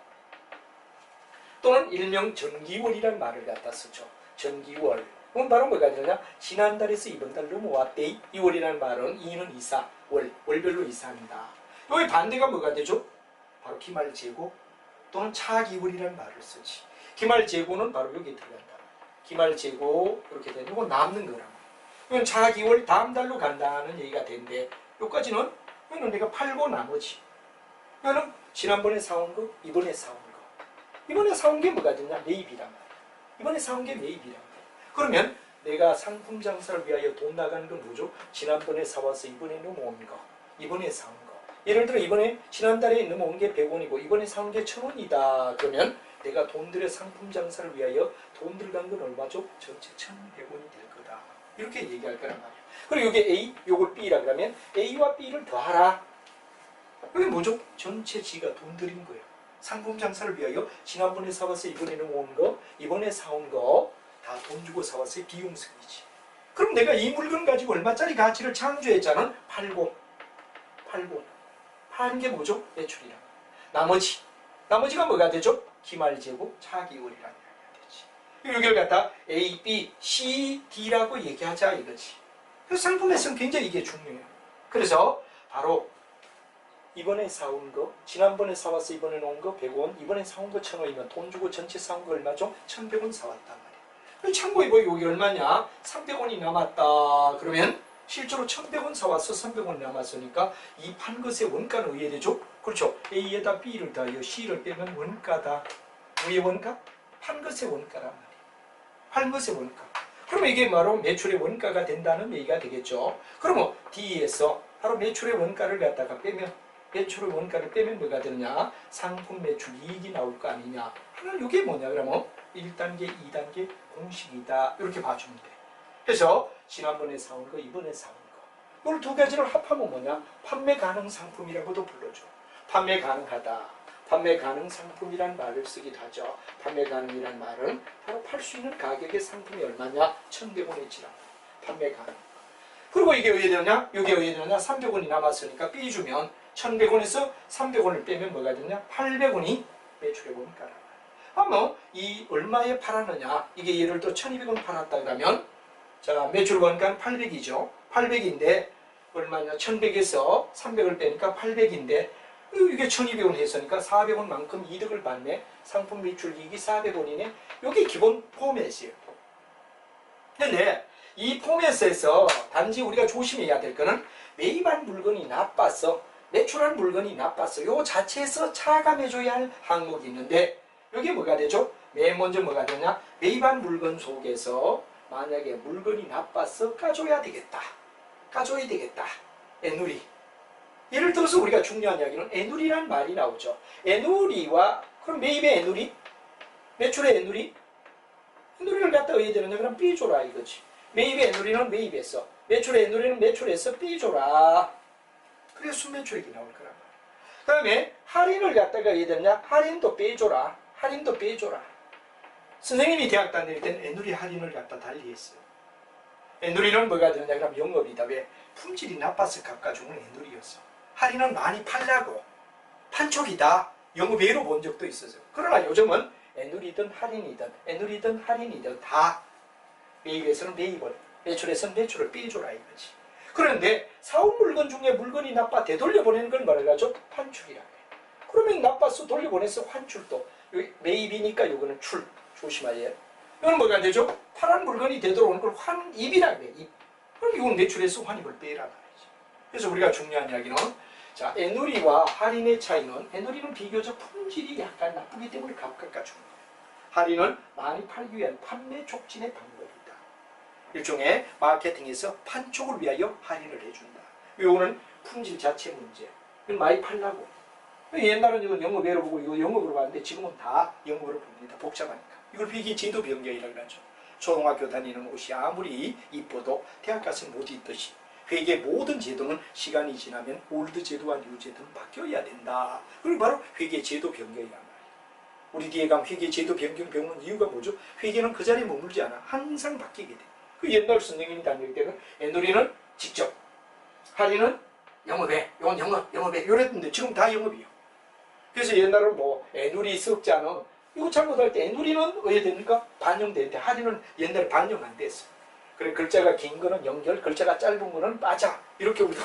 또는 일명 전기월이라는 말을 갖다 쓰죠. 전기월. 그럼 바로 뭐가 되냐? 지난달에서 이번 달 넘어왔대. 2월이라는 말은 2는 이사, 월별로 이사한다. 여기 반대가 뭐가 되죠? 바로 기말재고 또는 차기월이라는 말을 쓰지. 기말재고는 바로 여기 들어간다. 기말재고 이렇게 되는 건 남는 거란 말이야. 이건 차기월 다음 달로 간다는 얘기가 되는데, 여기까지는 이거는 내가 팔고 나머지, 이거는 지난번에 사온 거, 이번에 사온 거. 이번에 사온 게 뭐가 되냐? 매입이란 말이야. 이번에 사온 게 매입이란 말이야. 그러면 내가 상품 장사를 위하여 돈 나가는 건 뭐죠? 지난번에 사와서 이번에 넘어온 거, 이번에 사온 거. 예를 들어 이번에 지난달에 넘어온 게 100원이고 이번에 사온 게 1000원이다. 그러면 내가 돈 들여 상품 장사를 위하여 돈 들어간 건 얼마죠? 전체 1100원이 될 거다. 이렇게 얘기할 거란 말이야. 그리고 이게 A, 요걸 B라 그러면 A와 B를 더하라. 이게 뭐죠? 전체 지가 돈 들인 거예요. 상품 장사를 위하여 지난번에 사와서 이번에 넘어온 거, 이번에 사온 거 다 돈 주고 사와서의 비용성이지. 그럼 내가 이 물건 가지고 얼마짜리 가치를 창조했잖아. 팔고 파는 게 뭐죠? 매출이라. 나머지가 뭐가 되죠? 기말재고 차기월이라는 얘기가 되지. 여기를 갖다 A, B, C, D라고 얘기하자 이거지. 그래서 상품에서는 굉장히 이게 중요해요. 그래서 바로 이번에 사온 거, 지난번에 사와서 이번에 놓은 거 100원, 이번에 사온 거 1000원이면 돈 주고 전체 사온 거 얼마죠? 1100원 사왔단 말이야. 참고해 보여. 여기 얼마냐? 300원이 남았다. 그러면 실제로 1100원 사왔어. 300원 남았으니까 이 판 것의 원가는 의에 되죠? 그렇죠. A에다 B를 더하여 C를 빼면 원가다. 뭐의 원가? 판 것의 원가란 말이야. 판 것의 원가. 그러면 이게 바로 매출의 원가가 된다는 얘기가 되겠죠. 그러면 D에서 바로 매출의 원가를 갖다가 빼면, 매출의 원가를 빼면 뭐가 되느냐? 상품 매출 이익이 나올 거 아니냐? 하나 이게 뭐냐? 그러면 1단계, 2단계 공식이다. 이렇게 봐주면 돼. 그래서 지난번에 사온 거, 이번에 사온 거. 이걸 두 가지를 합하면 뭐냐? 판매 가능 상품이라고도 불러줘. 판매 가능하다. 판매 가능 상품이란 말을 쓰기도 하죠. 판매 가능이란 말은 바로 팔 수 있는 가격의 상품이 얼마냐? 1100원에 지나가. 판매 가능. 그리고 이게 왜 되느냐? 이게 왜 되느냐? 300원이 남았으니까 B 주면 1100원에서 300원을 빼면 뭐가 되느냐? 800원이 매출의 원가라. 그러면 이 얼마에 팔았느냐? 이게 예를 들어 1200원 팔았다 그러면, 자, 매출 원가는 800이죠. 800인데 얼마냐? 1100에서 300을 빼니까 800인데 이게 1200원 했으니까 400원만큼 이득을 받네. 상품 매출 이익이 400원이네. 이게 기본 포맷이에요. 근데 이 포맷에서 단지 우리가 조심해야 될 거는 매입한 물건이 나빴어. 매출한 물건이 나빴어. 요 자체에서 차감해줘야 할 항목이 있는데, 이게 뭐가 되죠? 맨 먼저 뭐가 되냐? 매입한 물건 속에서 만약에 물건이 나빴어, 까줘야 되겠다. 까줘야 되겠다. 애누리. 예를 들어서 우리가 중요한 이야기는 애누리란 말이 나오죠. 애누리와, 그럼 매입의 애누리? 매출의 애누리? 애누리를 갖다 왜 되느냐? 그럼 B줘라 이거지. 매입의 애누리는 매입에서, 매출의 애누리는 매출에서 B줘라. 그래야 순매출액이 나올 거란 말이야. 그 다음에 할인을 갖다가 왜 되느냐? 할인도 빼줘라. 할인도 빼줘라. 선생님이 대학 다닐 때는 애누리 할인을 갖다 달리했어요. 애누리는 뭐가 되느냐? 그럼 영업이다. 왜? 품질이 나빠서 갚아주는 애누리였어. 할인은 많이 팔라고. 판촉이다. 영업외로 본 적도 있었어요. 그러나 요즘은 애누리든 할인이든, 애누리든 할인이든 다 매입에서는 매입을, 매출에서는 매출을 빼줘라 이거지. 그런데 사온 물건 중에 물건이 나빠 되돌려보내는 걸 뭐라 하죠? 환출이라고 해요. 그러면 나빠서 돌려보내서 환출도 매입이니까 이거는 출 조심하세요. 이건 뭐가 되죠? 팔한 물건이 되돌아오는 걸 환입이라고 해요. 입. 그럼 이건 매출에서 환입을 빼라 말이죠. 그래서 우리가 중요한 이야기는 자, 애누리와 할인의 차이는 애누리는 비교적 품질이 약간 나쁘기 때문에 값깎아 주는 거예요. 할인은 많이 팔기 위한 판매 촉진의 방법이다. 일종의 마케팅에서 판촉을 위하여 할인을 해준다. 이거는 품질 자체 문제. 이건 많이 팔라고. 옛날은 이건 영업외로 보고 이거 영업으로 봤는데 지금은 다 영업으로 봅니다. 복잡하니까. 이걸 비기 제도 변경이라고 하죠. 초등학교 다니는 옷이 아무리 이뻐도 대학 가서는 못 입듯이 회계 모든 제도는 시간이 지나면 올드 제도와 뉴 제도는 바뀌어야 된다. 그리고 바로 회계 제도 변경이란 말이에요. 우리 뒤에 가면 회계 제도 변경 배우는 이유가 뭐죠? 회계는 그 자리에 머물지 않아. 항상 바뀌게 돼. 그 옛날 선생님이 다닐 때는 애누리는 직접, 할인은 영업해, 이건 영업해 이랬는데 지금 다 영업이요. 그래서 옛날은 뭐 애누리 석자는 이거 잘못할 때 애누리는 왜 됩니까? 반영되는데 할인은 옛날에 반영 안 됐어. 그래 글자가 긴 거는 연결, 글자가 짧은 거는 빠져. 이렇게 우리가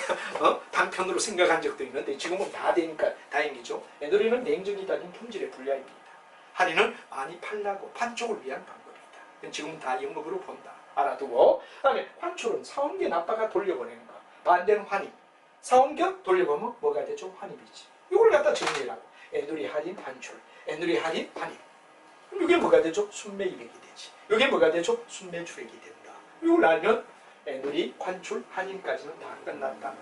단편으로 생각한 적도 있는데 지금은 다 되니까 다행이죠. 애누리는 냉정히 따진 품질의 분야입니다. 할인은 많이 팔라고 판촉을 위한 방법이다. 지금은 다 영업으로 본다. 알아두고 그다음에 환출은 사온 게 나빠가 돌려보내는 거. 반대는 환입. 사온 게 돌려보면 뭐가 되죠? 환입이지. 이걸 갖다 정리해라고. 애누리 할인 환출. 애누리 할인 환입. 그럼 이게 뭐가 되죠? 순매입액이 되지. 이게 뭐가 되죠? 순매출액이 된다. 이걸 알면 애누리 환출 환입까지는 다 끝났다.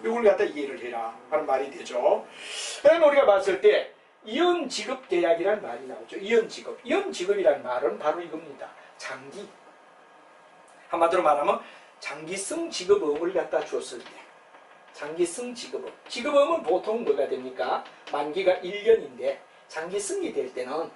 이걸 갖다 이해를 해라 하는 말이 되죠. 그다음에 우리가 봤을 때 이연지급 계약이라는 말이 나오죠. 이연지급. 이연지급이라는 말은 바로 이겁니다. 장기. 한마디로 말하면 장기성 지급음을 갖다 줬을 때 장기성 지급음. 지급음은 보통 뭐가 됩니까? 만기가 1년인데 장기성이 될 때는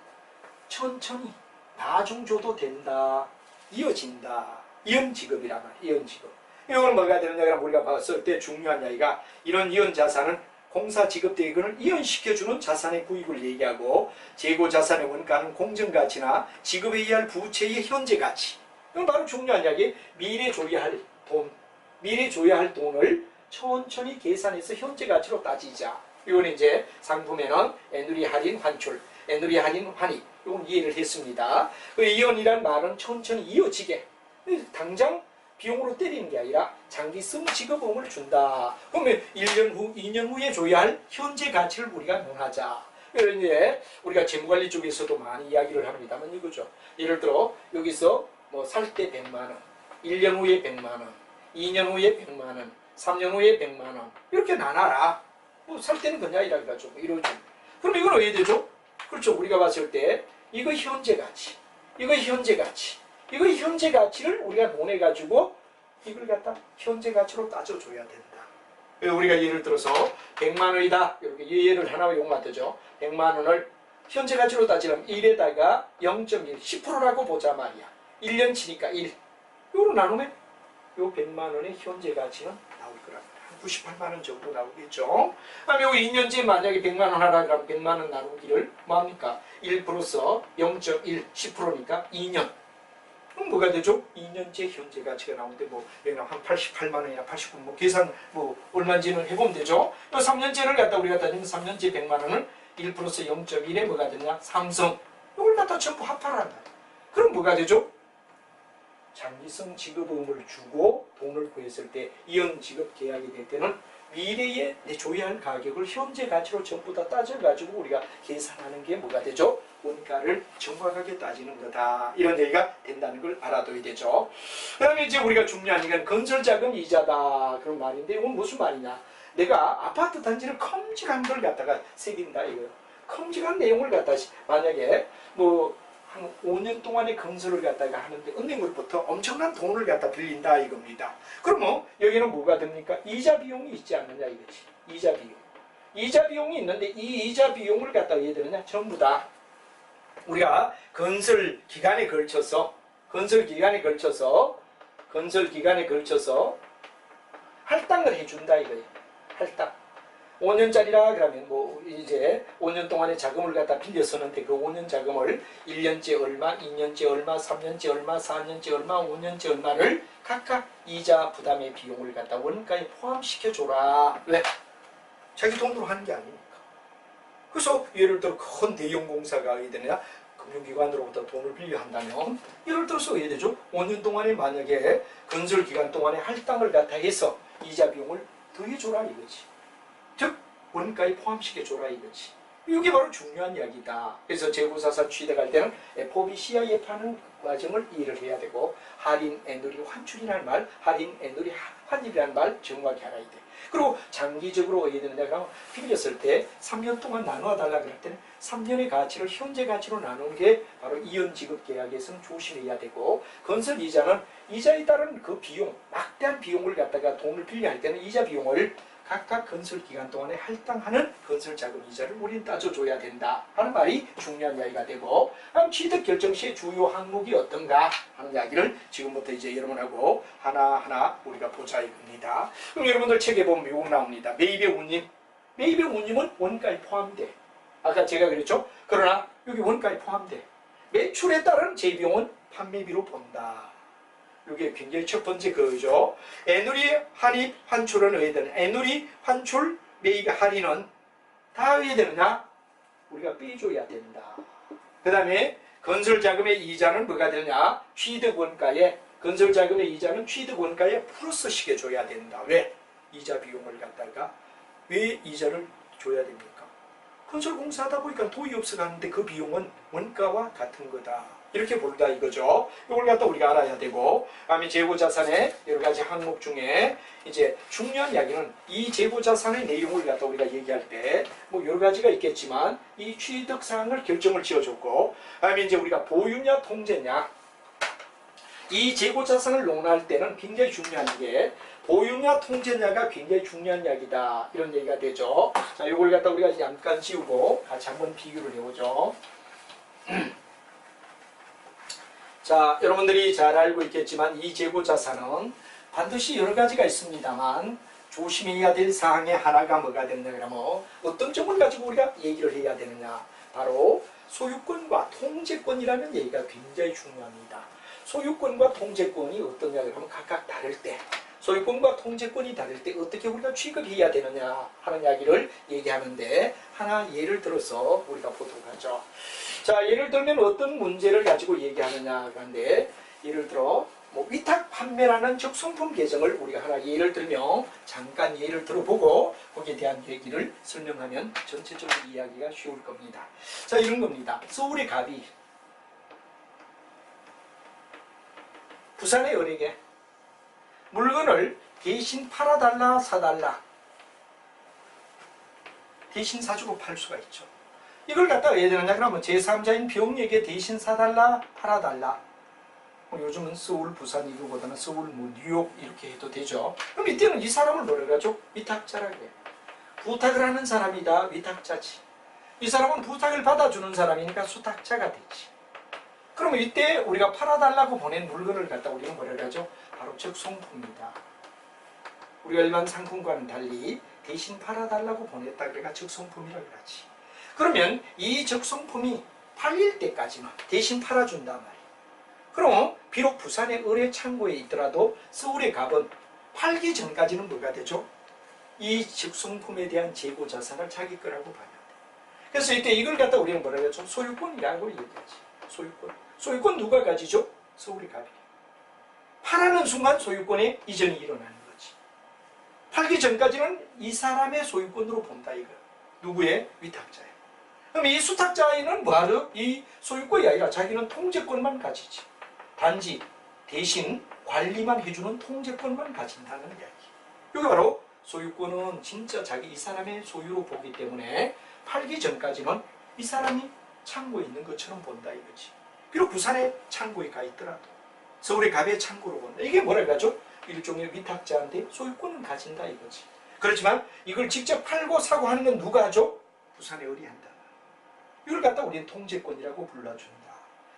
천천히 나중 줘도 된다. 이어진다. 이연지급이란 말이에요. 이연지급. 이거는 뭐가 되느냐 그러면 우리가 봤을 때 중요한 이야기가 이런 이연자산은 공사 지급 대금을 이연시켜주는 자산의 구입을 얘기하고 재고 자산의 원가는 공정가치나 지급에 의할 부채의 현재 가치. 이건 바로 중요한 이야기. 미래 줘야 할 돈, 미래 줘야 할 돈을 천천히 계산해서 현재 가치로 따지자. 이건 이제 상품에는 애누리 할인 환출, 애누리 할인 환입. 이건 이해를 했습니다. 그 이연이란 말은 천천히 이어지게 당장 비용으로 때리는 게 아니라 장기성 지급음을 준다. 그러면 1년 후, 2년 후에 줘야 할 현재 가치를 우리가 논하자. 그래서 이제 우리가 재무관리 쪽에서도 많이 이야기를 합니다만 이거죠. 예를 들어 여기서 뭐 살 때 100만 원, 1년 후에 100만 원, 2년 후에 100만 원, 3년 후에 100만 원 이렇게 나눠라. 뭐 살 때는 그냥 이라고 좀 이러죠. 그럼 이건 왜 되죠? 그렇죠. 우리가 봤을 때 이거 현재 가치, 이거 현재 가치, 이거 현재 가치를 우리가 논해가지고 이걸 갖다 현재 가치로 따져줘야 된다. 우리가 예를 들어서 100만 원이다. 이렇게 예를 하나 용만 되죠. 100만 원을 현재 가치로 따지려면 1에다가 0.1, 10%라고 보자 말이야. 1년 치니까 1. 이거로 나누면 요 100만 원의 현재 가치는 나올 거랍니다. 한 98만 원 정도 나오겠죠. 그럼 요 2년째 만약에 100만 원 하라 그러면 100만 원 나누기를 뭐합니까? 1 플러스 0.1, 10%니까 2년. 그럼 뭐가 되죠? 2년째 현재 가치가 나오는데 뭐 한 88만 원이나 89만 뭐 계산 뭐 얼마인지는 해보면 되죠. 또 3년째를 갖다 우리가 따지면 3년째 100만 원을 1 플러스 0.1에 뭐가 되냐? 삼성. 이걸 갖다 전부 합하란다. 그럼 뭐가 되죠? 장기성 지급음을 주고 돈을 구했을 때 이연 지급 계약이 될 때는 미래에 줘야 할 가격을 현재 가치로 전부 다 따져가지고 우리가 계산하는 게 뭐가 되죠? 원가를 정확하게 따지는 거다. 이런 얘기가 된다는 걸 알아둬야 되죠. 그 다음에 이제 우리가 중요한 건 건설자금 이자다. 그런 말인데 이건 무슨 말이냐. 내가 아파트 단지를 컴직한 걸 갖다가 새긴다 이거요. 컴직한 내용을 갖다 만약에 뭐 한 5년 동안의 건설을 갖다가 하는데 은행으로부터 엄청난 돈을 갖다 빌린다 이겁니다. 그러면 여기는 뭐가 됩니까? 이자 비용이 있지 않느냐 이거지. 이자 비용. 이자 비용이 있는데 이 이자 비용을 갖다가 왜 되느냐? 전부 다 우리가 건설 기간에 걸쳐서 할당을 해준다 이거예요. 할당. 5년짜리라 그러면 뭐 이제 5년 동안의 자금을 갖다 빌렸었는데 그 5년 자금을 1년째 얼마, 2년째 얼마, 3년째 얼마, 4년째 얼마, 5년째 얼마를 각각 이자 부담의 비용을 갖다 원가에 포함시켜줘라. 왜? 자기 돈으로 하는 게 아니니까. 그래서 예를 들어 큰 대형 공사가 어야 되느냐, 금융기관으로부터 돈을 빌려 한다면 예를 들어서 어야 되죠. 5년 동안에 만약에 건설 기간 동안에 할당을 갖다 해서 이자 비용을 더해줘라 이거지. 즉 원가에 포함시켜줘라 이거지. 이게 바로 중요한 이야기다. 그래서 재고자산 취득할 때는 FOB, CIF 하는 과정을 이해를 해야 되고, 할인, 애누리, 환출이라는 말, 할인, 애누리, 환입이라는 말 정확히 알아야 돼. 그리고 장기적으로 어야 되느냐 그러면 빌렸을 때 3년 동안 나누어 달라 그럴 때는 3년의 가치를 현재 가치로 나누는 게 바로 이연 지급 계약에서는 조심해야 되고, 건설 이자는 이자에 따른 그 비용, 막대한 비용을 갖다가 돈을 빌려할 때는 이자 비용을 각각 건설 기간 동안에 할당하는 건설 자금 이자를 우리는 따져줘야 된다 하는 말이 중요한 이야기가 되고, 그럼 취득 결정 시의 주요 항목이 어떤가 하는 이야기를 지금부터 이제 여러분하고 하나하나 우리가 보자 이겁니다. 그럼 여러분들 책에 보면 요거 나옵니다. 매입의 운임. 매입의 운임은 원가에 포함돼. 아까 제가 그랬죠. 그러나 여기 원가에 포함돼. 매출에 따른 재비용은 판매비로 본다. 이게 굉장히 첫 번째 그거죠. 애누리, 환입, 환출은 어야 되는, 애누리, 환출, 매입, 할인은 다 어야 되느냐? 우리가 빼줘야 된다. 그 다음에 건설자금의 이자는 뭐가 되느냐? 취득원가에, 건설자금의 이자는 취득원가에 플러스 시켜줘야 된다. 왜? 이자 비용을 갖다가 왜 이자를 줘야 됩니까? 건설공사하다 보니까 돈이 없어가는데 그 비용은 원가와 같은 거다. 이렇게 본다 이거죠. 이걸 갖다 우리가 알아야 되고, 그다음에 재고자산의 여러 가지 항목 중에 이제 중요한 이야기는 이 재고자산의 내용을 갖다 우리가 얘기할 때 뭐 여러 가지가 있겠지만 이 취득 사항을 결정을 지어줬고, 그다음에 이제 우리가 보유냐 통제냐, 이 재고자산을 논할 때는 굉장히 중요한 게 보유냐 통제냐가 굉장히 중요한 이야기다 이런 얘기가 되죠. 자, 이걸 갖다 우리가 잠깐 지우고 같이 한번 비교를 해보죠. 자, 여러분들이 잘 알고 있겠지만 이 재고자산은 반드시 여러 가지가 있습니다만 조심해야 될 사항의 하나가 뭐가 되느냐 그러면 어떤 점을 가지고 우리가 얘기를 해야 되느냐, 바로 소유권과 통제권이라는 얘기가 굉장히 중요합니다. 소유권과 통제권이 어떠냐 그러면 각각 다를 때, 소유권과 통제권이 다를 때 어떻게 우리가 취급해야 되느냐 하는 이야기를 얘기하는데, 하나 예를 들어서 우리가 보도록 하죠. 자, 예를 들면 어떤 문제를 가지고 얘기하느냐 하는데, 예를 들어 뭐 위탁 판매라는 적성품 계정을 우리가 하나 예를 들면 잠깐 예를 들어보고 거기에 대한 얘기를 설명하면 전체적으로 이야기가 쉬울 겁니다. 자, 이런 겁니다. 서울의 갑이 부산의 을에게 물건을 대신 팔아달라 사달라, 대신 사주고 팔 수가 있죠. 이걸 갖다가 왜 되느냐 그러면 제3자인 병에게 대신 사달라 팔아달라, 요즘은 서울, 부산 이거보다는 서울, 뭐 뉴욕 이렇게 해도 되죠. 그럼 이때는 이 사람을 뭐라 하죠? 위탁자라고 해요. 부탁을 하는 사람이다 위탁자지. 이 사람은 부탁을 받아주는 사람이니까 수탁자가 되지. 그러면 이때 우리가 팔아달라고 보낸 물건을 갖다 우리는 뭐라 하죠? 바로 적송품이다. 우리가 일반 상품과는 달리 대신 팔아달라고 보냈다 그러니까 적송품이라고 하지. 그러면 이 적송품이 팔릴 때까지는 대신 팔아준단 말이에요. 그럼 비록 부산의 을의 창고에 있더라도 서울의 갑은 팔기 전까지는 뭐가 되죠? 이 적송품에 대한 재고자산을 자기 거라고 봐야 돼. 그래서 이때 이걸 갖다 우리는 뭐라 하죠? 소유권이라고 얘기하지. 소유권. 소유권 누가 가지죠? 서울의 갑이. 팔하는 순간 소유권의 이전이 일어나는 거지. 팔기 전까지는 이 사람의 소유권으로 본다 이거. 누구의? 위탁자야. 그럼 이 수탁자에는 뭐하죠? 이 소유권이 아니라 자기는 통제권만 가지지. 단지 대신 관리만 해주는 통제권만 가진다는 이야기. 이게 바로 소유권은 진짜 자기 이 사람의 소유로 보기 때문에 팔기 전까지는 이 사람이 창고에 있는 것처럼 본다 이거지. 비록 부산에 창고에 가 있더라도 서울의 갑의 창고로 본다. 이게 뭐랄까 하죠? 일종의 위탁자한테 소유권을 가진다 이거지. 그렇지만 이걸 직접 팔고 사고 하는 건 누가 하죠? 부산의 을이 한다. 이걸 갖다 우리는 통제권이라고 불러준다.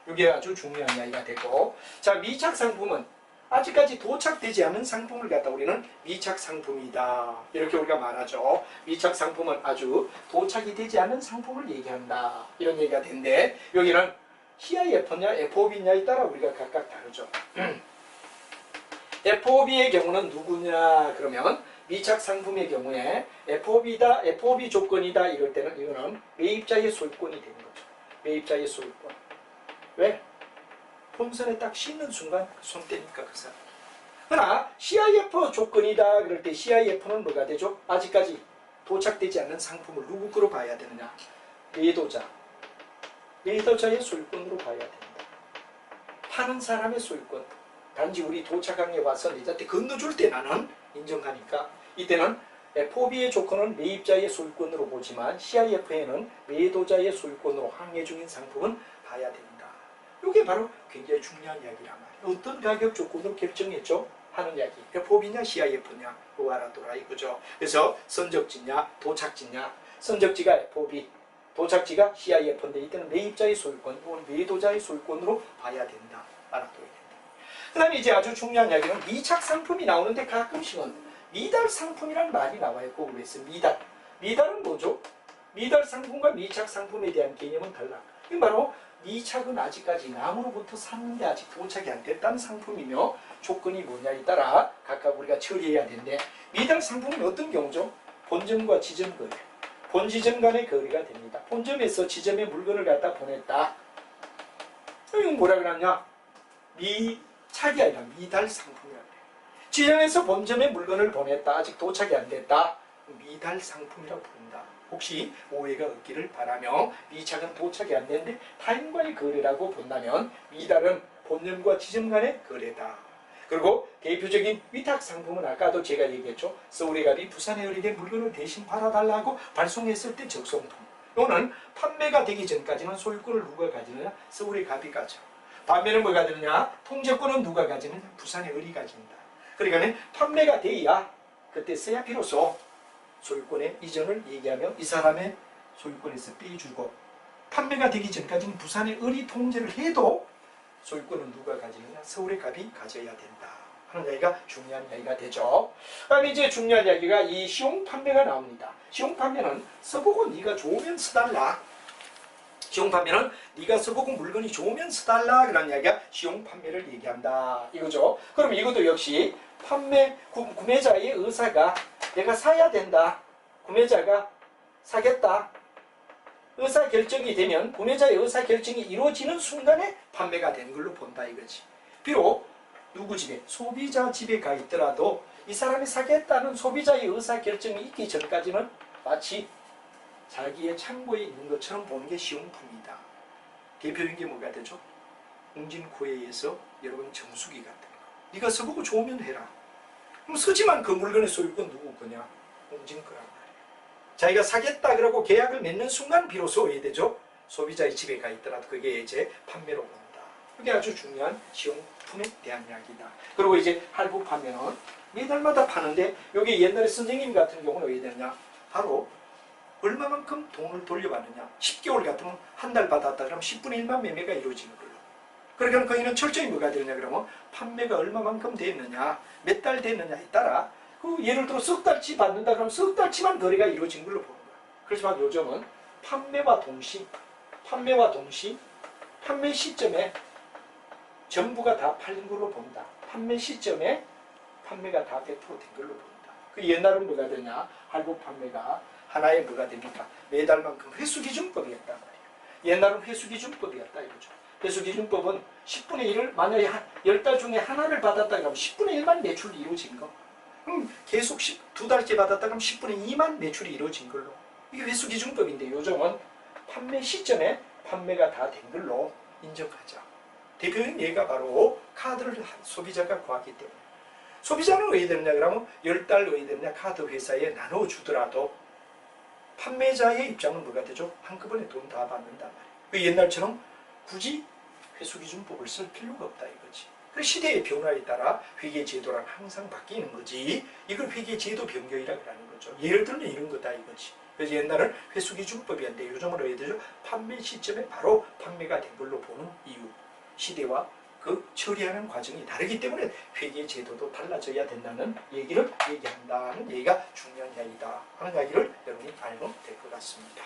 이게 아주 중요한 이야기가 되고, 자, 미착상품은 아직까지 도착되지 않은 상품을 갖다 우리는 미착 상품이다. 이렇게 우리가 말하죠. 미착 상품은 아주 도착이 되지 않은 상품을 얘기한다. 이런 얘기가 되는데 여기는 CIF냐 FOB냐에 따라 우리가 각각 다르죠. FOB의 경우는 누구냐 그러면 미착 상품의 경우에 FOB다, FOB 조건이다 이럴 때는 이거는 매입자의 소유권이 되는 거죠. 매입자의 소유권. 왜? 본선에 딱 씻는 순간 손 떼니까 그 사람. 그러나 CIF 조건이다 그럴 때 CIF는 뭐가 되죠? 아직까지 도착되지 않는 상품을 누구 거로 봐야 되느냐? 매도자. 매도자의 소유권으로 봐야 된다. 파는 사람의 소유권. 단지 우리 도착항에 와서 내한테 건너줄 때 나는 인정하니까 이때는 FOB의 조건은 매입자의 소유권으로 보지만 CIF에는 매도자의 소유권으로 항해 중인 상품은 봐야 된다. 이게 바로 굉장히 중요한 이야기란 말이에요. 어떤 가격 조건으로 결정했죠? 하는 이야기. FOB냐 CIF냐 그거 알아둬라 이거죠. 그래서 선적지냐 도착지냐. 선적지가 FOB, 도착지가 CIF인데 이때는 매입자의 소유권 혹은 매도자의 소유권으로 봐야 된다. 알아둬야 된다. 그 다음에 이제 아주 중요한 이야기는 미착 상품이 나오는데 가끔씩은 미달 상품이라는 말이 나와요. 그래서 미달. 미달은 뭐죠? 미달 상품과 미착 상품에 대한 개념은 달라. 이건 바로 미착은 아직까지 남으로부터 샀는데 아직 도착이 안 됐다는 상품이며 조건이 뭐냐에 따라 각각 우리가 처리해야 되는데 미달 상품은 어떤 경우죠? 본점과 지점 거래. 본지점 간의 거래가 됩니다. 본점에서 지점에 물건을 갖다 보냈다. 이건 뭐라 그러냐? 미착이 아니라 미달 상품이라고 해요. 지점에서 본점에 물건을 보냈다. 아직 도착이 안 됐다. 미달 상품이라고 부른다. 혹시 오해가 없기를 바라며 미착은 도착이 안 됐는데 타인과의 거래라고 본다면 미달은 본점과 지점 간의 거래다. 그리고 대표적인 위탁 상품은 아까도 제가 얘기했죠. 서울의 갑이 부산의 어리게 물건을 대신 팔아달라고 발송했을 때 적송품. 이거는 판매가 되기 전까지는 소유권을 누가 가지느냐? 서울의 갑이 가져. 반면에 뭐가 되느냐? 통제권은 누가 가지느냐? 부산의 어리 가진다. 그러니까 판매가 돼야 그때 써야 비로소 소유권의 이전을 얘기하며 이 사람의 소유권에서 빼주고 판매가 되기 전까지는 부산의 을이 통제를 해도 소유권은 누가 가지느냐? 서울의 갑이 가져야 된다 하는 이야기가 중요한 이야기가 되죠. 그다음에 이제 중요한 이야기가 이 시용 판매가 나옵니다. 시용 판매는 써보고 네가 좋으면 써달라. 시용 판매는 네가 써보고 물건이 좋으면 써달라 그런 이야기가 시용 판매를 얘기한다 이거죠. 그럼 이것도 역시 판매 구매자의 의사가 내가 사야 된다. 구매자가 사겠다. 의사결정이 되면 구매자의 의사결정이 이루어지는 순간에 판매가 된 걸로 본다 이거지. 비록 누구 집에? 소비자 집에 가 있더라도 이 사람이 사겠다는 소비자의 의사결정이 있기 전까지는 마치 자기의 창고에 있는 것처럼 보는 게 시용품이다. 대표적인 게 뭐가 되죠? 웅진코에에서 여러분 정수기 같은 거. 네가 써보고 좋으면 해라. 그럼 쓰지만 그 물건의 소유권 누구 거냐? 웅진 거란 말이에요. 자기가 사겠다 그러고 계약을 맺는 순간 비로소 이해되죠? 소비자의 집에 가 있더라도 그게 이제 판매로 본다. 그게 아주 중요한 시용품에 대한 이야기다. 그리고 이제 할부 판매는 매달마다 파는데 여기 옛날에 선생님 같은 경우는 왜 되느냐? 바로 얼마만큼 돈을 돌려받느냐? 10개월 같으면 한 달 받았다 그러면 10분의 1만 매매가 이루어지는 걸로. 그러니까 거기는 철저히 뭐가 되느냐 그러면 판매가 얼마만큼 됐느냐, 몇 달 됐느냐에 따라 그 예를 들어 석 달치 받는다 그러면 석 달치만 거래가 이루어진 걸로 보는 거야. 그렇지만 요즘은 판매와 동시 판매 시점에 전부가 다 팔린 걸로 본다. 판매 시점에 판매가 다 100% 된 걸로 본다. 그 옛날은 뭐가 되냐? 할부 판매가 하나의 뭐가 됩니까? 매달만큼 회수기준법이었단 말이에요. 옛날은 회수기준법이었다 이거죠. 회수기준법은 10분의 1을 만약에 10달 중에 하나를 받았다 그러면 10분의 1만 매출이 이루어진 거. 그럼 계속 2달째 받았다 그러면 10분의 2만 매출이 이루어진 걸로. 이게 회수기준법인데 요즘은 판매 시점에 판매가 다 된 걸로 인정하자. 대표적인 예가 바로 카드를 소비자가 구하기 때문에. 소비자는 왜 되느냐 그러면 10달 왜 되느냐 카드 회사에 나눠주더라도 판매자의 입장은 뭐가 되죠? 한꺼번에 돈 다 받는단 말이에요. 옛날처럼 굳이 회수기준법을 쓸 필요가 없다 이거지. 그래서 시대의 변화에 따라 회계제도란 항상 바뀌는 거지. 이걸 회계제도 변경이라고 하는 거죠. 예를 들면 이런 거다 이거지. 그래서 옛날은 회수기준법이었는데 요즘은 왜 되죠? 판매 시점에 바로 판매가 된 걸로 보는 이유. 시대와 그 처리하는 과정이 다르기 때문에 회계 제도도 달라져야 된다는 얘기를 얘기한다는 얘기가 중요한 이야기다 하는 이야기를 여러분이 알면 될 것 같습니다.